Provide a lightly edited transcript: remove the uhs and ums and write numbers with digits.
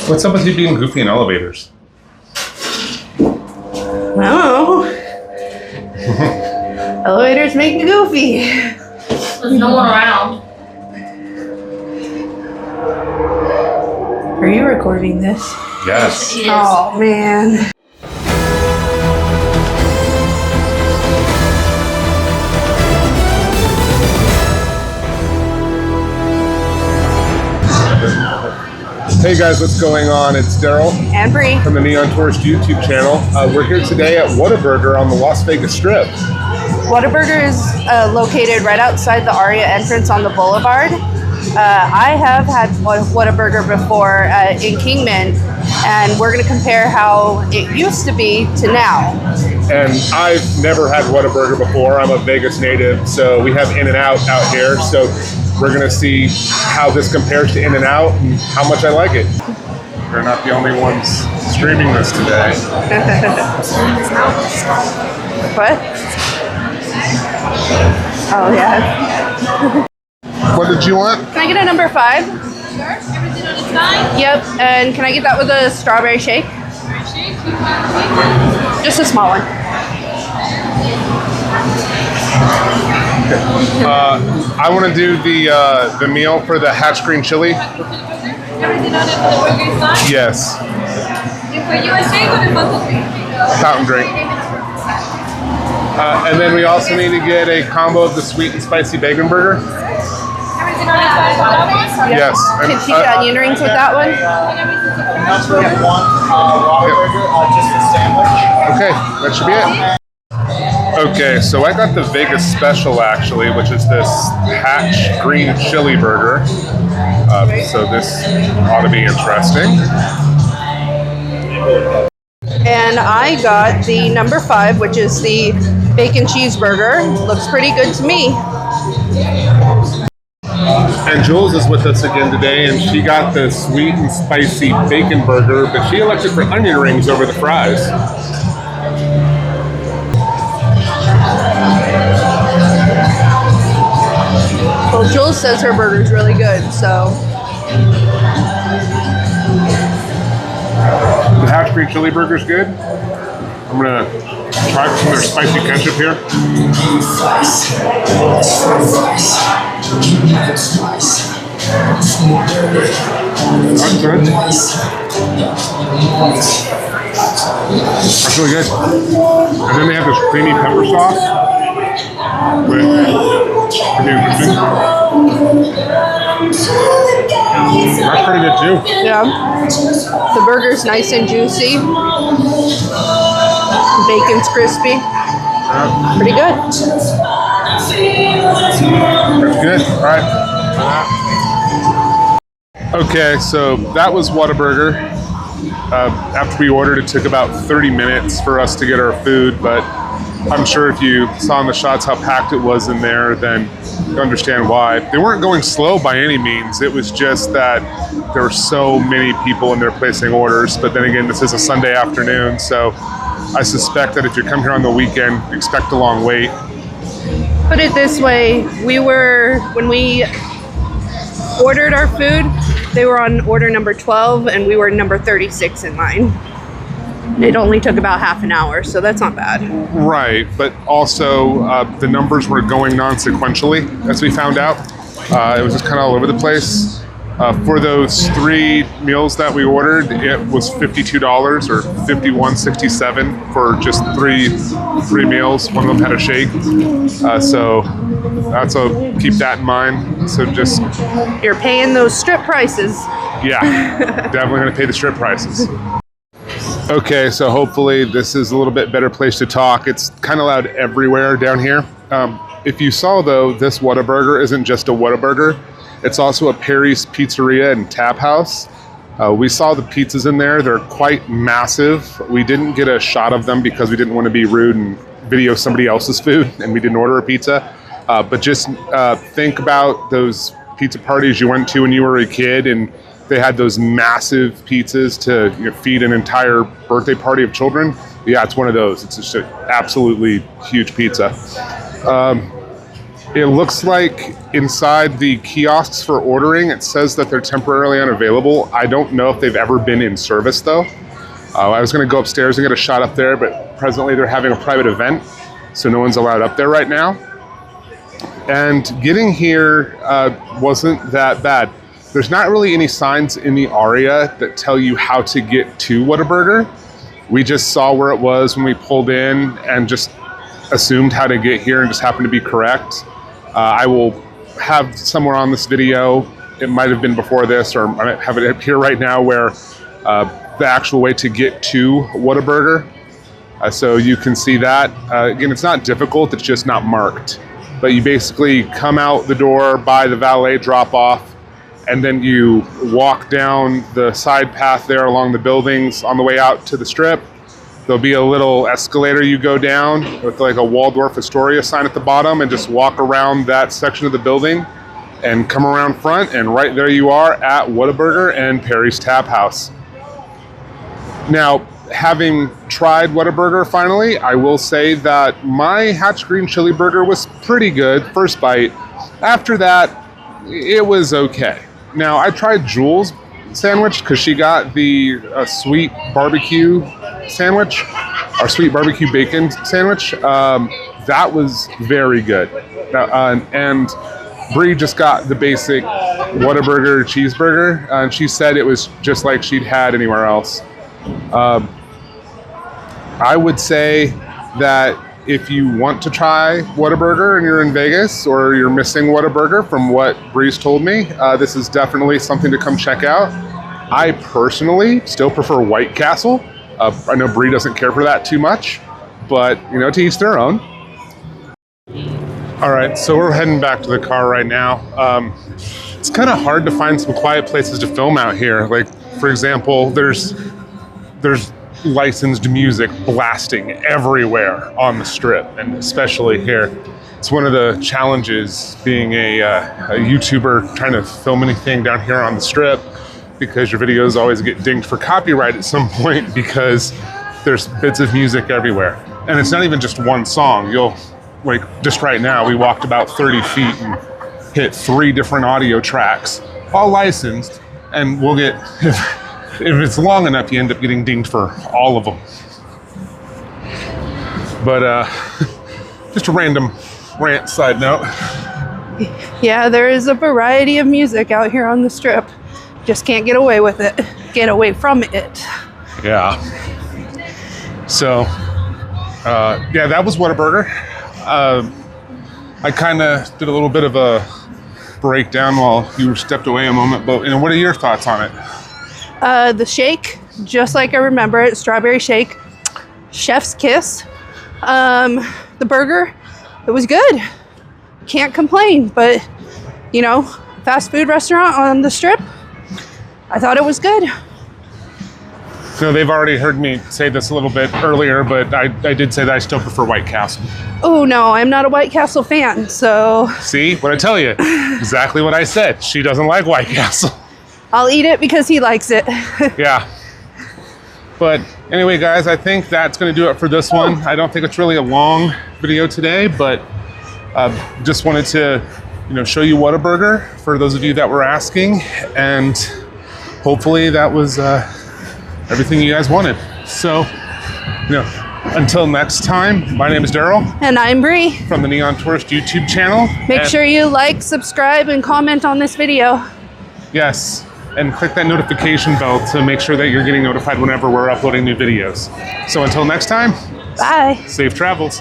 What's up with you being goofy in elevators? No. Elevators make me goofy. There's no one around. Are you recording this? Yes. She is. Oh, man. Hey guys, what's going on? It's Daryl And Bree. from the Neon Tourist YouTube channel. We're here today at WHATABURGER on the Las Vegas Strip. WHATABURGER is located right outside the Aria entrance on the boulevard. I have had WHATABURGER before in Kingman, and we're going to compare how it used to be to now. And I've never had WHATABURGER before. I'm a Vegas native, so we have In-N-Out out here. So we're going to see how this compares to In-N-Out and how much I like it. We're not the only ones streaming this today. What? Oh, yeah. What did you want? Can I get a number 5? Sure. Everything on its side? Yep. And can I get that with a strawberry shake? Shake. You want Just a small one. I want to do the meal for the hatch green chili. everything on it for the burger side? Yes, And for you a shake or the fountain drink? fountain drink. And then we also need to get a combo of the sweet and spicy bacon burger. Everything on its side for that one? Yes. Can she get onion rings with that one? And everything's a Number one, WHATABURGER, just a sandwich. Okay, that should be it. Okay, so I got the Vegas special actually, which is this hatch green chili burger. So this ought to be interesting. And I got the number 5, which is the bacon cheeseburger. Looks pretty good to me. And Jules is with us again today, and she got the sweet and spicy bacon burger, but she elected for onion rings over the fries. Well, Jules says her burger's really good, so. The hatch green chili burger's good. I'm gonna try some of their spicy ketchup here. That's good. That's really good. And then they have this creamy pepper sauce. With that's pretty good too. Yeah. The burger's nice and juicy. Bacon's crispy. Pretty good. That's good. All right. Okay, so that was WHATABURGER. After we ordered, it took about 30 minutes for us to get our food, but I'm sure if you saw in the shots how packed it was in there, then you understand why. They weren't going slow by any means. It was just that there were so many people in there placing orders. But then again, this is a Sunday afternoon, so I suspect that if you come here on the weekend, expect a long wait. Put it this way, when we ordered our food, they were on order number 12 and we were number 36 in line. It only took about half an hour, so that's not bad. Right, but also the numbers were going non-sequentially, as we found out. It was just kind of all over the place. For those 3 meals that we ordered, it was $52 or $51.67 for just three meals. One of them had a shake, so keep that in mind. So just You're paying those strip prices. yeah, definitely going to pay the strip prices. Okay, so hopefully this is a little bit better place to talk. It's kind of loud everywhere down here. If you saw though, this WHATABURGER isn't just a WHATABURGER. It's also a Perry's Pizzeria and Tap House. We saw the pizzas in there. They're quite massive. We didn't get a shot of them because we didn't want to be rude and video somebody else's food, and we didn't order a pizza. But just think about those pizza parties you went to when you were a kid, and they had those massive pizzas to feed an entire birthday party of children. Yeah, it's one of those. It's just an absolutely huge pizza. It looks like inside the kiosks for ordering, it says that they're temporarily unavailable. I don't know if they've ever been in service though. I was going to go upstairs and get a shot up there, but presently they're having a private event, so no one's allowed up there right now. And getting here wasn't that bad. There's not really any signs in the Aria that tell you how to get to WHATABURGER. We just saw where it was when we pulled in and just assumed how to get here and just happened to be correct. I will have somewhere on this video, it might have been before this, or I might have it up here right now, where the actual way to get to WHATABURGER. So you can see that. Again, it's not difficult, it's just not marked. But you basically come out the door by the valet drop-off, and then you walk down the side path there along the buildings on the way out to the strip. There'll be a little escalator you go down with like a Waldorf Astoria sign at the bottom, and just walk around that section of the building and come around front, and right there you are at WHATABURGER and Perry's Tap House. Now, having tried WHATABURGER finally, I will say that my Hatch Green Chili Burger was pretty good, first bite. After that, it was okay. Now, I tried Jules' sandwich because she got the sweet barbecue sandwich, or sweet barbecue bacon sandwich. That was very good. And Bree just got the basic WHATABURGER cheeseburger, and she said it was just like she'd had anywhere else. I would say that if you want to try WHATABURGER and you're in Vegas, or you're missing WHATABURGER from what Bree's told me, this is definitely something to come check out. I personally still prefer White Castle. I know Bree doesn't care for that too much, but you know, to each their own. All right, so we're heading back to the car right now. It's kind of hard to find some quiet places to film out here. Like, for example, there's licensed music blasting everywhere on the strip, and especially here. It's one of the challenges being a YouTuber trying to film anything down here on the strip, because your videos always get dinged for copyright at some point because there's bits of music everywhere. And it's not even just one song. You'll, like, just right now, we walked about 30 feet and hit 3 different audio tracks, all licensed, and we'll get, if it's long enough, you end up getting dinged for all of them. But just a random rant side note. Yeah, there is a variety of music out here on the strip. Just can't get away with it. Get away from it. Yeah. So, yeah, that was WHATABURGER. I kind of did a little bit of a breakdown while you stepped away a moment, but you know, what are your thoughts on it? The shake, just like I remember it, strawberry shake, chef's kiss. The burger, it was good. Can't complain, but you know, fast food restaurant on the strip, I thought it was good. So they've already heard me say this a little bit earlier, but I did say that I still prefer White Castle. Oh no, I'm not a White Castle fan, so. See, what I tell you? Exactly what I said. She doesn't like White Castle. I'll eat it because he likes it. Yeah. But anyway, guys, I think that's going to do it for this one. I don't think it's really a long video today, but just wanted to, you know, show you WHATABURGER for those of you that were asking, and hopefully that was everything you guys wanted. So, you know, until next time, my name is Daryl. And I'm Bree. From the Neon Tourist YouTube channel. Make sure you like, subscribe, and comment on this video. Yes, and click that notification bell to make sure that you're getting notified whenever we're uploading new videos. So until next time, bye. Safe travels.